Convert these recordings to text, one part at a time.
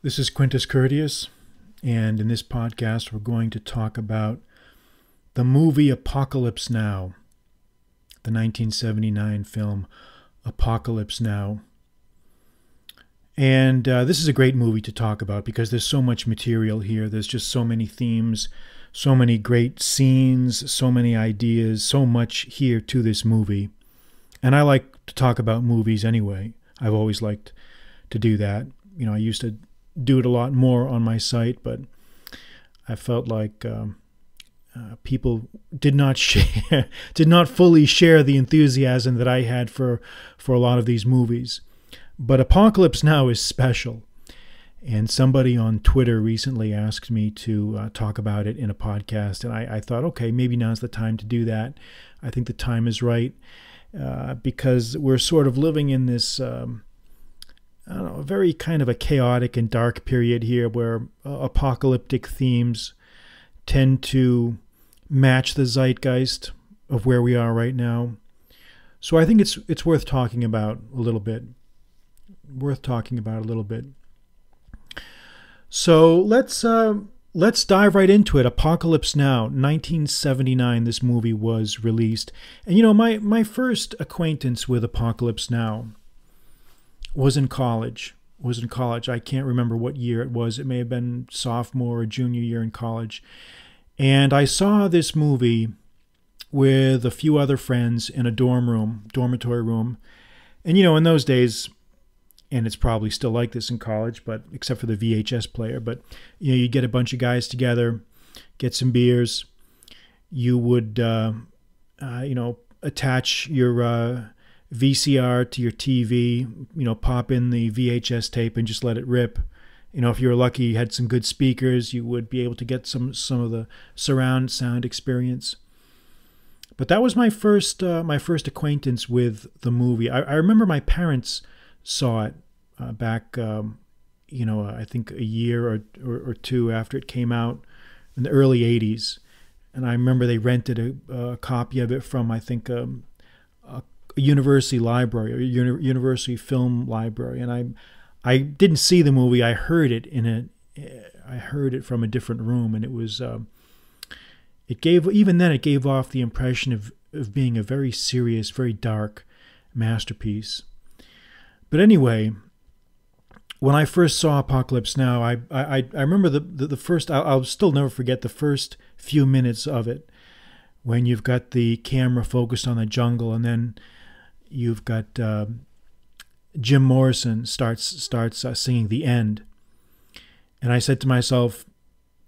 This is Quintus Curtius, and in this podcast we're going to talk about the movie Apocalypse Now, the 1979 film Apocalypse Now. And this is a great movie to talk about because there's so much material here. There's just so many themes, so many great scenes, so many ideas, so much here to this movie. And I like to talk about movies anyway. I've always liked to do that. You know, I used to do it a lot more on my site, but I felt like people did not fully share the enthusiasm that I had for a lot of these movies. But Apocalypse Now is special, and somebody on Twitter recently asked me to talk about it in a podcast, and I thought, okay, maybe now's the time to do that. I think the time is right because we're sort of living in this I don't know, a very kind of a chaotic and dark period here where apocalyptic themes tend to match the zeitgeist of where we are right now. So I think it's worth talking about a little bit. So let's dive right into it. Apocalypse Now, 1979. This movie was released, and you know my first acquaintance with Apocalypse Now was in college. I can't remember what year it was. It may have been sophomore or junior year in college. And I saw this movie with a few other friends in a dormitory room. And you know, in those days, and it's probably still like this in college, but except for the VHS player, but you know, you get a bunch of guys together, get some beers. You would, attach your VCR to your TV, you know, pop in the VHS tape and just let it rip. You know, if you were lucky, you had some good speakers, you would be able to get some of the surround sound experience. But that was my first acquaintance with the movie. I remember my parents saw it back, I think a year or two after it came out in the early 80s. And I remember they rented a copy of it from, I think, a university library or university film library, and I didn't see the movie. I heard it from a different room, and it was it gave off the impression of being a very serious, very dark masterpiece. But anyway, when I first saw Apocalypse Now, I remember the first. I'll still never forget the first few minutes of it, when you've got the camera focused on the jungle, and then you've got Jim Morrison starts singing The End. And I said to myself,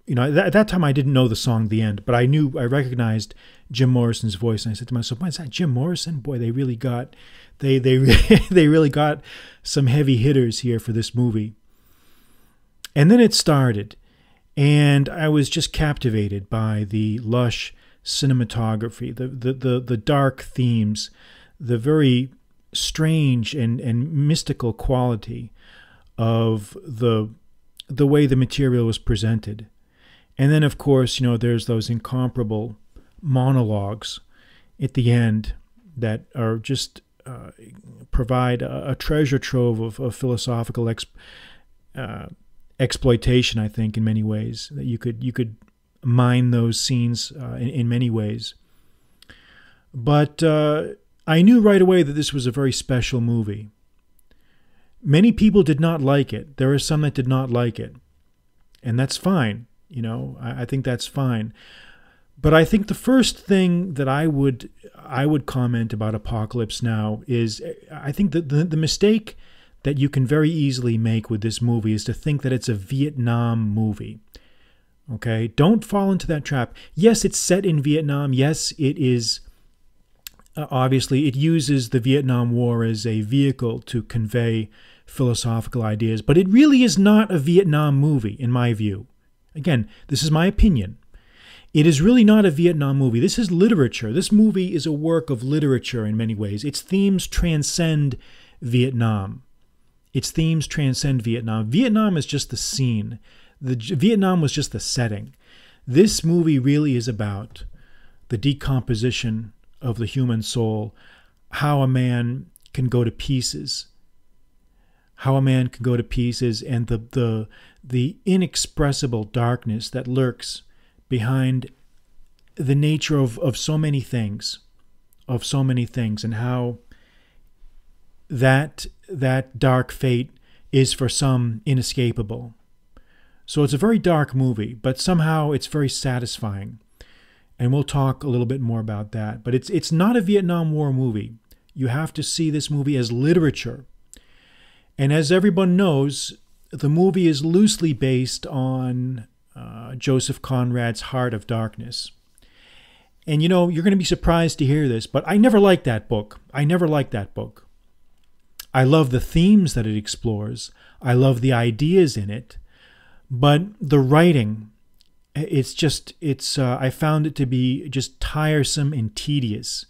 you know, at that time I didn't know the song The End, but I recognized Jim Morrison's voice. And I said to myself, is that Jim Morrison? Boy, they really got they really got some heavy hitters here for this movie. And then it started, and I was just captivated by the lush cinematography, the dark themes, the very strange and mystical quality of the way the material was presented. And then, of course, you know, there's those incomparable monologues at the end that are just provide a treasure trove of philosophical exploitation, I think, in many ways. That you could mine those scenes in many ways. But I knew right away that this was a very special movie. Many people did not like it. There are some that did not like it. And that's fine. You know, I think that's fine. But I think the first thing that I would comment about Apocalypse Now is, I think that the mistake that you can very easily make with this movie is to think that it's a Vietnam movie. Okay? Don't fall into that trap. Yes, it's set in Vietnam. Yes, it is. Obviously, it uses the Vietnam War as a vehicle to convey philosophical ideas, but it really is not a Vietnam movie, in my view. Again, this is my opinion. It is really not a Vietnam movie. This is literature. This movie is a work of literature in many ways. Its themes transcend Vietnam. Vietnam is just the scene. Vietnam was just the setting. This movie really is about the decomposition of the human soul, how a man can go to pieces, how a man can go to pieces, and the inexpressible darkness that lurks behind the nature of so many things, and how that dark fate is for some inescapable. So it's a very dark movie, but somehow it's very satisfying. And we'll talk a little bit more about that. But it's not a Vietnam War movie. You have to see this movie as literature. And as everyone knows, the movie is loosely based on Joseph Conrad's Heart of Darkness. And you're going to be surprised to hear this, but I never liked that book. I love the themes that it explores. I love the ideas in it. But the writing, I found it to be just tiresome and tedious.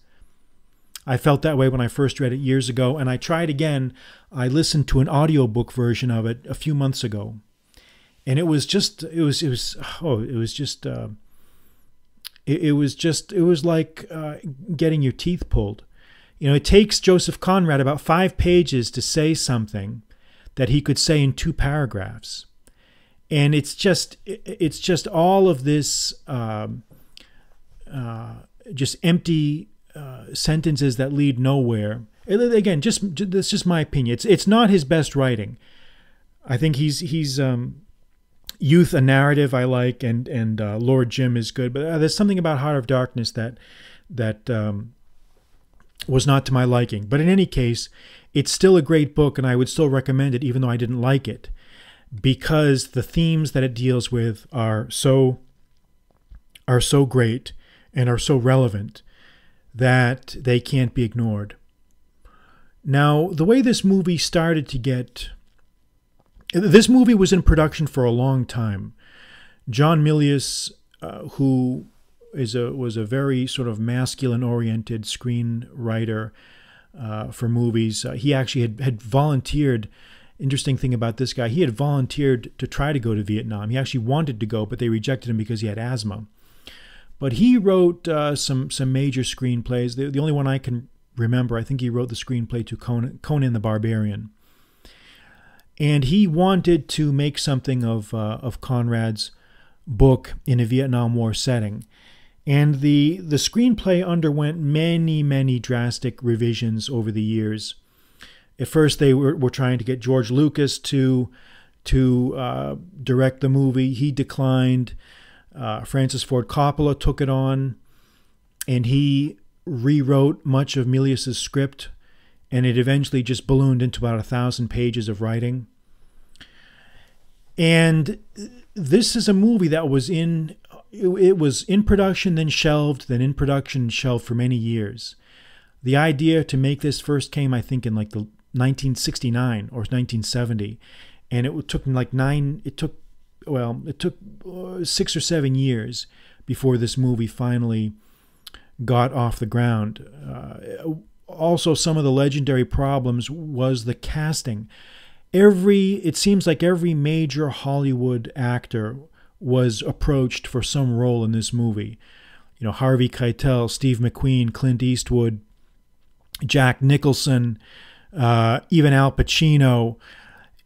I felt that way when I first read it years ago, and I tried again. I listened to an audiobook version of it a few months ago. And it was like getting your teeth pulled. It takes Joseph Conrad about 5 pages to say something that he could say in 2 paragraphs. And it's just all of this just empty sentences that lead nowhere. Again, that's just my opinion. It's not his best writing. I think he's Youth, a narrative I like, and Lord Jim is good. But there's something about Heart of Darkness that was not to my liking. But in any case, it's still a great book, and I would still recommend it, even though I didn't like it, because the themes that it deals with are so great and are so relevant that they can't be ignored. Now, the way this movie started to get... This movie was in production for a long time. John Milius, who was a very sort of masculine-oriented screenwriter for movies, he actually had volunteered. Interesting thing about this guy, he had volunteered to try to go to Vietnam. He actually wanted to go, but they rejected him because he had asthma. But he wrote some major screenplays. The only one I can remember, I think he wrote the screenplay to Conan the Barbarian. And he wanted to make something of Conrad's book in a Vietnam War setting. And the screenplay underwent many drastic revisions over the years. At first, they were trying to get George Lucas to direct the movie. He declined. Francis Ford Coppola took it on, and he rewrote much of Milius's script, and it eventually just ballooned into about 1,000 pages of writing. And this is a movie that was in production, then shelved, then in production, shelved for many years. The idea to make this first came, I think, in like the 1969 or 1970, and it took it took 6 or 7 years before this movie finally got off the ground. Also, some of the legendary problems was the casting. It seems like every major Hollywood actor was approached for some role in this movie. Harvey Keitel, Steve McQueen, Clint Eastwood, Jack Nicholson, even Al Pacino.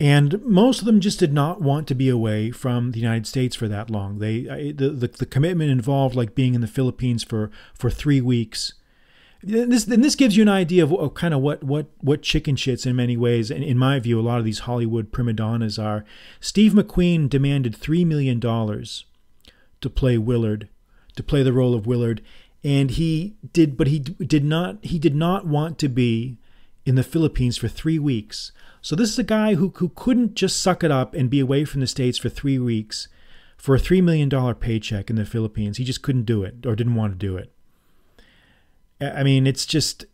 And most of them just did not want to be away from the United States for that long. The commitment involved like being in the Philippines for 3 weeks. This gives you an idea of kind of what chicken shits in many ways, and in my view, a lot of these Hollywood prima donnas are. Steve McQueen demanded $3 million to play Willard, to play the role of Willard, and he did not want to be in the Philippines for 3 weeks. So this is a guy who couldn't just suck it up and be away from the States for 3 weeks for a $3 million paycheck in the Philippines. He just couldn't do it, or didn't want to do it. I mean, it's just,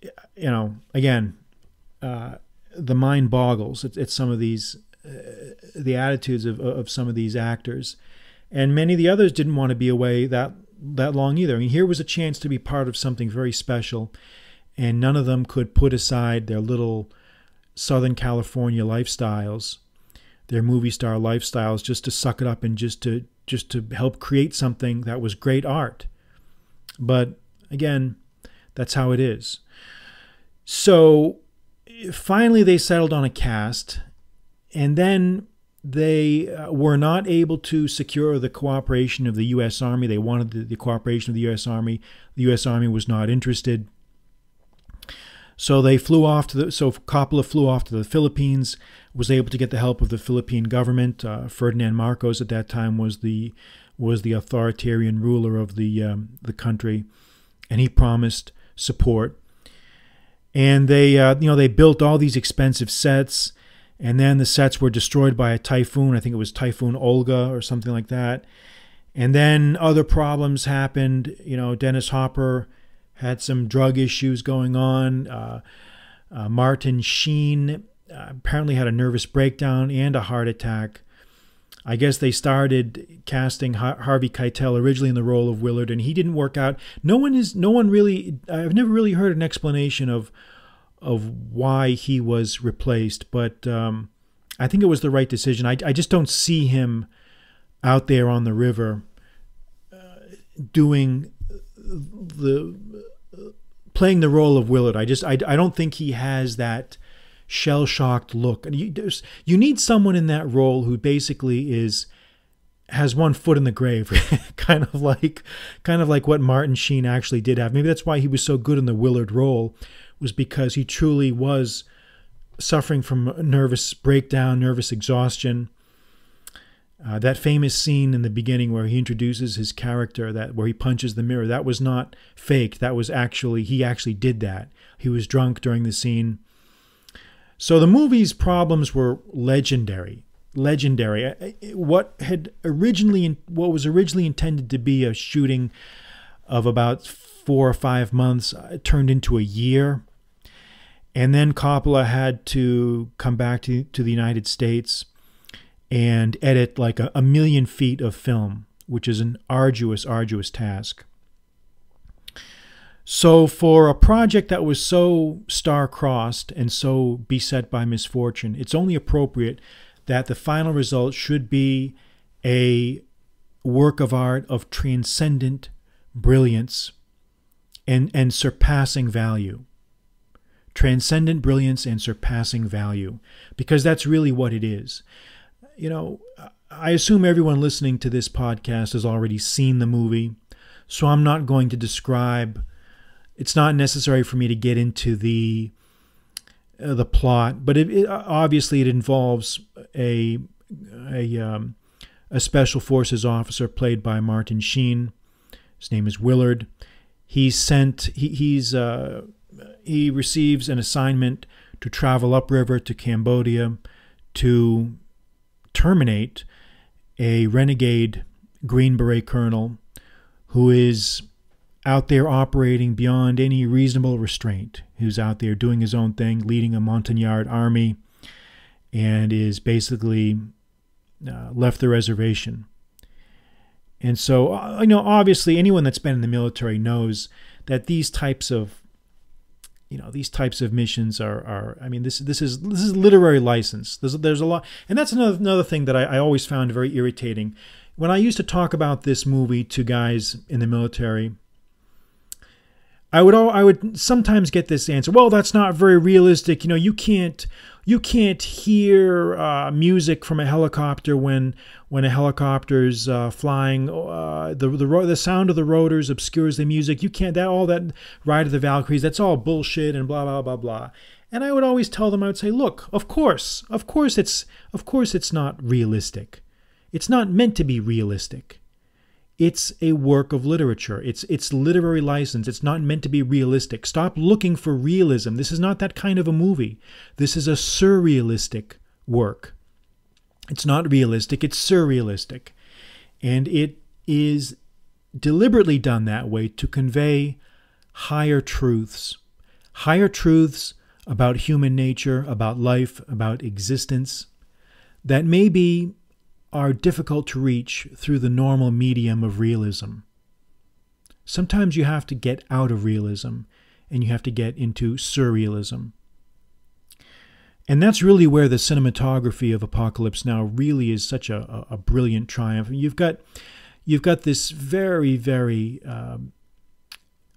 again, the mind boggles at some of these, the attitudes of some of these actors. And many of the others didn't want to be away that long either. I mean, here was a chance to be part of something very special, and none of them could put aside their little Southern California lifestyles, their movie star lifestyles, just to suck it up and just to help create something that was great art. But again, that's how it is. So finally they settled on a cast, And then they were not able to secure the cooperation of the U.S. Army. They wanted the cooperation of the U.S. Army. The U.S. Army was not interested. So they flew off to so Coppola flew off to the Philippines, was able to get the help of the Philippine government. Ferdinand Marcos at that time was the authoritarian ruler of the country, and he promised support. And they built all these expensive sets, and then the sets were destroyed by a typhoon. I think it was Typhoon Olga or something like that. And then other problems happened. Dennis Hopper had some drug issues going on. Martin Sheen apparently had a nervous breakdown and a heart attack. I guess they started casting Harvey Keitel originally in the role of Willard, and he didn't work out. No one really. I've never really heard an explanation of why he was replaced, but I think it was the right decision. I just don't see him out there on the river playing the role of Willard. I don't think he has that shell-shocked look. And you need someone in that role who basically has one foot in the grave, kind of like what Martin Sheen actually did have. Maybe that's why he was so good in the Willard role, was because he truly was suffering from nervous breakdown, nervous exhaustion. That famous scene in the beginning where he introduces his character, where he punches the mirror, that was not fake. That was he actually did that. He was drunk during the scene. So the movie's problems were legendary. What was originally intended to be a shooting of about 4 or 5 months turned into a year. And then Coppola had to come back to the United States and edit like a million feet of film, which is an arduous task. So for a project that was so star-crossed and so beset by misfortune, it's only appropriate that the final result should be a work of art of transcendent brilliance and surpassing value. Transcendent brilliance and surpassing value, because that's really what it is. I assume everyone listening to this podcast has already seen the movie, so I'm not going to describe. It's not necessary for me to get into the plot, but obviously it involves a special forces officer played by Martin Sheen. His name is Willard. He receives an assignment to travel upriver to Cambodia to terminate a renegade Green Beret colonel who is out there operating beyond any reasonable restraint, who's out there doing his own thing, leading a Montagnard army, and is basically left the reservation. And so, obviously anyone that's been in the military knows that these types of missions are this is literary license. There's a lot, and that's another thing that I always found very irritating. When I used to talk about this movie to guys in the military, I would sometimes get this answer: well, that's not very realistic. You can't hear music from a helicopter when a helicopter's flying. The sound of the rotors obscures the music. You can't. All that Ride of the Valkyries, that's all bullshit and blah blah blah blah. And I would always tell them, I would say, look, of course it's not realistic. It's not meant to be realistic. It's a work of literature. It's literary license. It's not meant to be realistic. Stop looking for realism. This is not that kind of a movie. This is a surrealistic work. It's not realistic. It's surrealistic. And it is deliberately done that way to convey higher truths about human nature, about life, about existence, that maybe are difficult to reach through the normal medium of realism. Sometimes you have to get out of realism and you have to get into surrealism. And that's really where the cinematography of Apocalypse Now really is such a brilliant triumph. You've got this very, very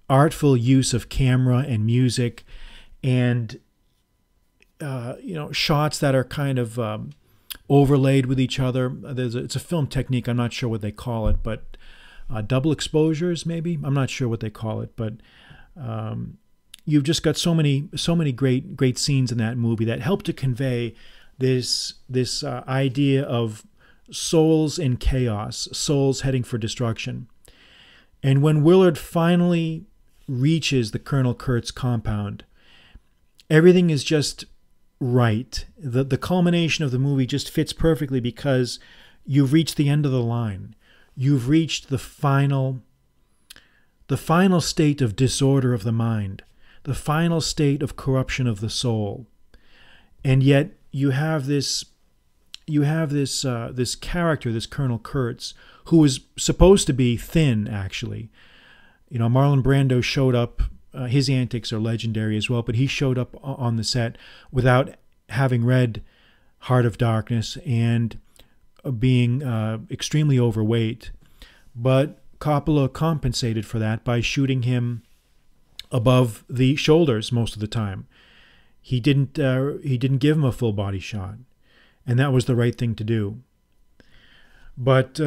artful use of camera and music, and shots that are kind of overlaid with each other. It's a film technique. I'm not sure what they call it, but double exposures, maybe. I'm not sure what they call it, but you've just got so many great scenes in that movie that help to convey this idea of souls in chaos, souls heading for destruction. And when Willard finally reaches the Colonel Kurtz compound, everything is just right. The culmination of the movie just fits perfectly because you've reached the end of the line. You've reached the final state of disorder of the mind, the final state of corruption of the soul. And yet you have this character, this Colonel Kurtz, who is supposed to be thin, actually. You know, Marlon Brando showed up. His antics are legendary as well, but he showed up on the set without having read Heart of Darkness and being extremely overweight. But Coppola compensated for that by shooting him above the shoulders most of the time. He didn't give him a full body shot, and that was the right thing to do. But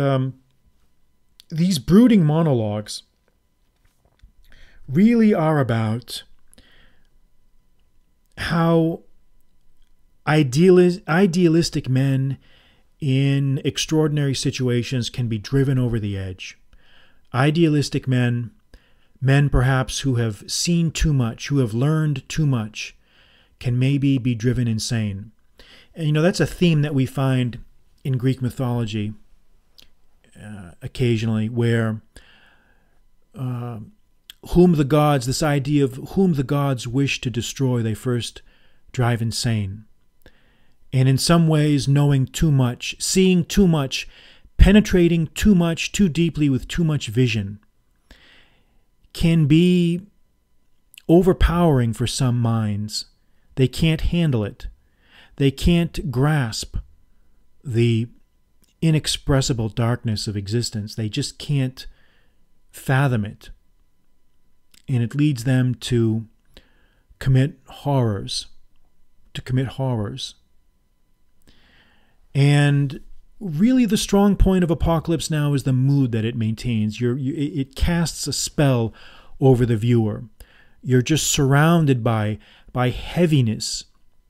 these brooding monologues really are about how idealistic men in extraordinary situations can be driven over the edge. Idealistic men perhaps who have seen too much, who have learned too much, can maybe be driven insane. And you know, that's a theme that we find in Greek mythology occasionally, where this idea of whom the gods wish to destroy, they first drive insane. And in some ways, knowing too much, seeing too much, penetrating too much, too deeply with too much vision, can be overpowering for some minds. They can't handle it. They can't grasp the inexpressible darkness of existence. They just can't fathom it. And it leads them to commit horrors. And really the strong point of Apocalypse Now is the mood that it maintains. It casts a spell over the viewer. You're just surrounded by heaviness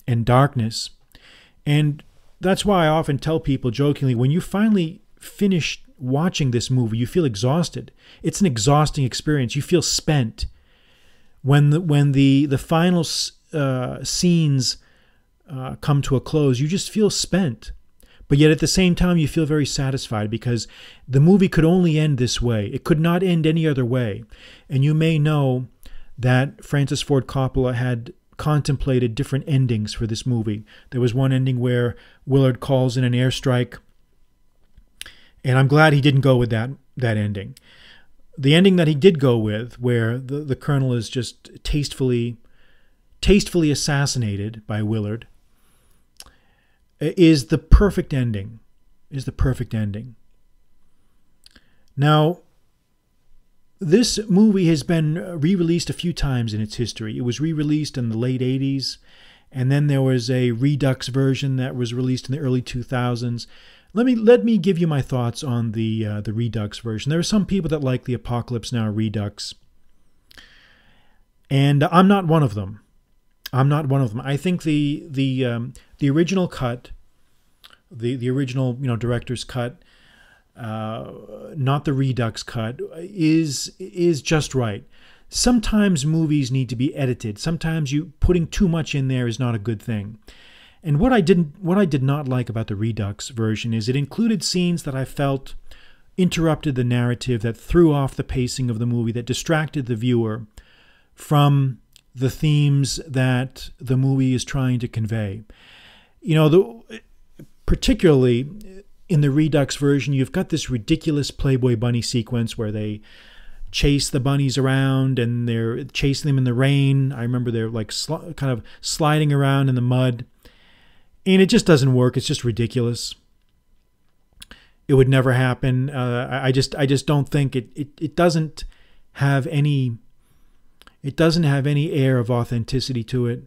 and darkness. And that's why I often tell people jokingly, when you finally finish watching this movie, you feel exhausted. It's an exhausting experience. You feel spent. When the final scenes come to a close, you just feel spent. But yet at the same time, you feel very satisfied because the movie could only end this way. It could not end any other way. And you may know that Francis Ford Coppola had contemplated different endings for this movie. There was one ending where Willard calls in an airstrike, and I'm glad he didn't go with that ending. The ending that he did go with, where the colonel is just tastefully assassinated by Willard, is the perfect ending. Now, this movie has been re-released a few times in its history. It was re-released in the late 80s, and then there was a Redux version that was released in the early 2000s. Let me give you my thoughts on the Redux version. There are some people that like the Apocalypse Now Redux, and I'm not one of them. I think the original cut, the original director's cut, not the Redux cut, is just right. Sometimes movies need to be edited. Sometimes putting too much in there is not a good thing. And what I did not like about the Redux version is it included scenes that I felt interrupted the narrative, that threw off the pacing of the movie, that distracted the viewer from the themes that the movie is trying to convey. Particularly in the Redux version, you've got this ridiculous Playboy bunny sequence where they chase the bunnies around and they're chasing them in the rain. I remember they're like kind of sliding around in the mud. And it just doesn't work. It's just ridiculous. It would never happen. I just don't think it doesn't have any. It doesn't have any air of authenticity to it.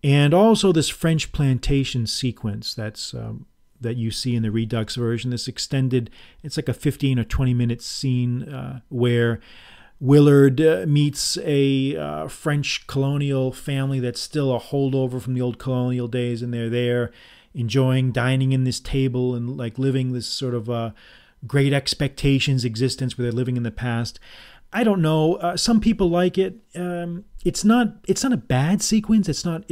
And also this French plantation sequence that you see in the Redux version, this extended, it's like a 15 or 20 minute scene where Willard meets a French colonial family that's still a holdover from the old colonial days, and they're there enjoying dining in this table and like living this sort of great expectations existence where they're living in the past. I don't know. Some people like it. It's not a bad sequence. It's not.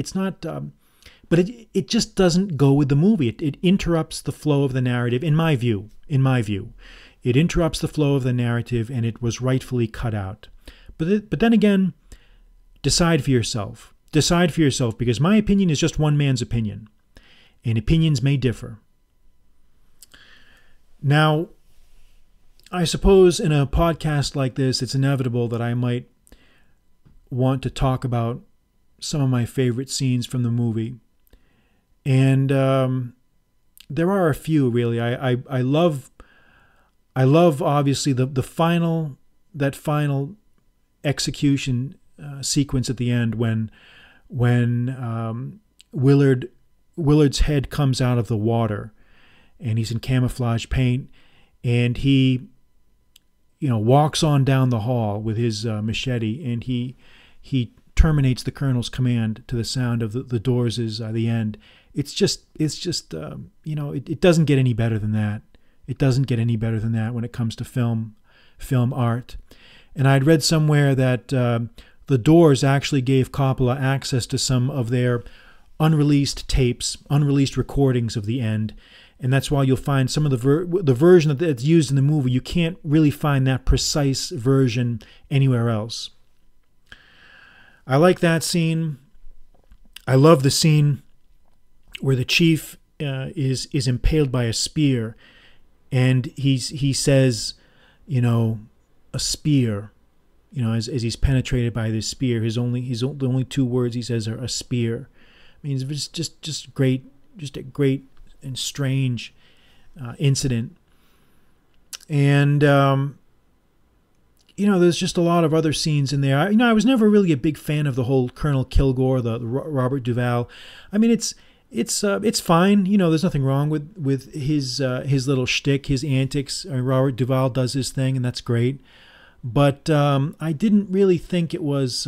But it just doesn't go with the movie. It interrupts the flow of the narrative. In my view, it interrupts the flow of the narrative, and it was rightfully cut out. But then again, decide for yourself. Decide for yourself, because my opinion is just one man's opinion, and opinions may differ. Now, I suppose in a podcast like this, it's inevitable that I might want to talk about some of my favorite scenes from the movie. And there are a few, really. I love obviously the final execution sequence at the end when Willard's head comes out of the water, and he's in camouflage paint, and he walks on down the hall with his machete, and he terminates the colonel's command to the sound of the doors is the end. It doesn't get any better than that. It doesn't get any better than that when it comes to film art. And I'd read somewhere that the Doors actually gave Coppola access to some of their unreleased tapes, unreleased recordings of the end. And that's why you'll find some of the version that's used in the movie, you can't really find that precise version anywhere else. I like that scene. I love the scene where the chief is impaled by a spear, and he says, a spear, as he's penetrated by this spear. The only two words he says are a spear. I mean, it's just a great and strange incident. And there's just a lot of other scenes in there. I was never really a big fan of the whole Colonel Kilgore, the Robert Duvall. I mean, it's fine. There's nothing wrong with his little shtick, his antics. Robert Duvall does his thing, and that's great. But I didn't really think it was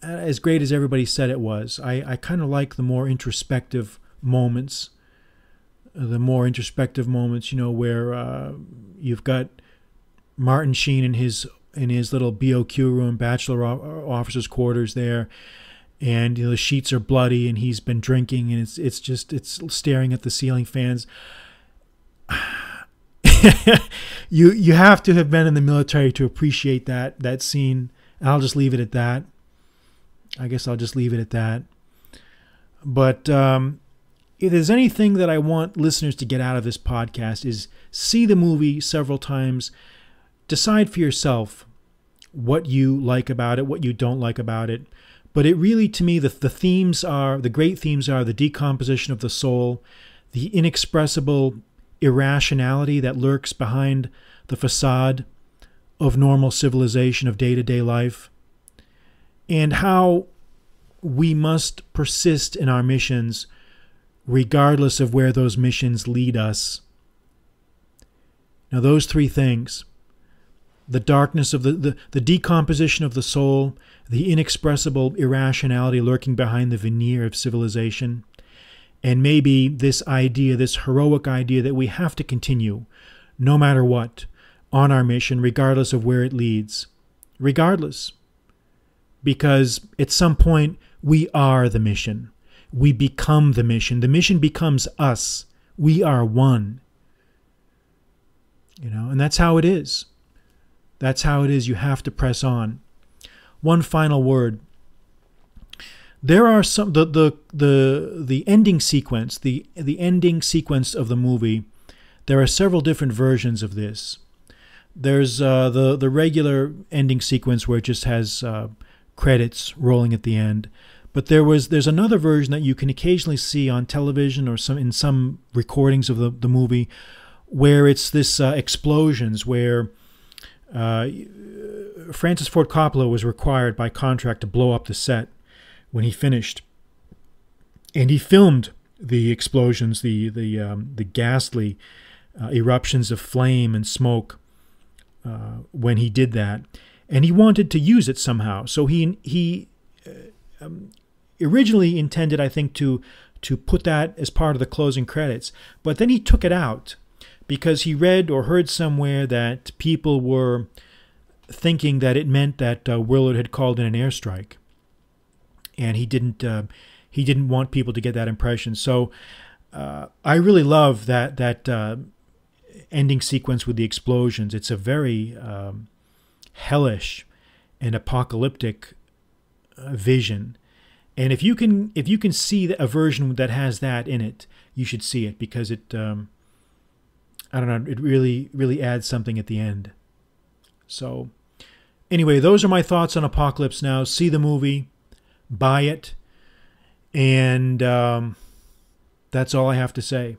as great as everybody said it was. I kind of like the more introspective moments. Where you've got Martin Sheen in his little BOQ room, bachelor officer's quarters there, and the sheets are bloody, and he's been drinking, and it's staring at the ceiling fans. You have to have been in the military to appreciate that scene. And I'll just leave it at that. I guess I'll just leave it at that. But if there's anything that I want listeners to get out of this podcast, is see the movie several times. Decide for yourself what you like about it, what you don't like about it. But it really, to me, the great themes are the decomposition of the soul, the inexpressible irrationality that lurks behind the facade of normal civilization, of day-to-day life, and how we must persist in our missions regardless of where those missions lead us. Now, those three things, the darkness of the decomposition of the soul, the inexpressible irrationality lurking behind the veneer of civilization, and maybe this idea, this heroic idea that we have to continue, no matter what, on our mission, regardless of where it leads. Regardless. Because at some point, we are the mission. We become the mission. The mission becomes us. We are one. And that's how it is. That's how it is. You have to press on. One final word. There are some the ending sequence, the ending sequence of the movie. There are several different versions of this. There's the regular ending sequence where it just has credits rolling at the end. But there's another version that you can occasionally see on television or in some recordings of the movie, where it's this explosions where Francis Ford Coppola was required by contract to blow up the set when he finished. And he filmed the explosions, the ghastly eruptions of flame and smoke when he did that. And he wanted to use it somehow. So he originally intended, I think, to put that as part of the closing credits. But then he took it out because he read or heard somewhere that people were thinking that it meant that Willard had called in an airstrike. And he didn't want people to get that impression. So I really love that ending sequence with the explosions. It's a very hellish and apocalyptic vision. And if you can see a version that has that in it, you should see it, because it I don't know, it really adds something at the end. So anyway, those are my thoughts on Apocalypse Now. See the movie, buy it, and that's all I have to say.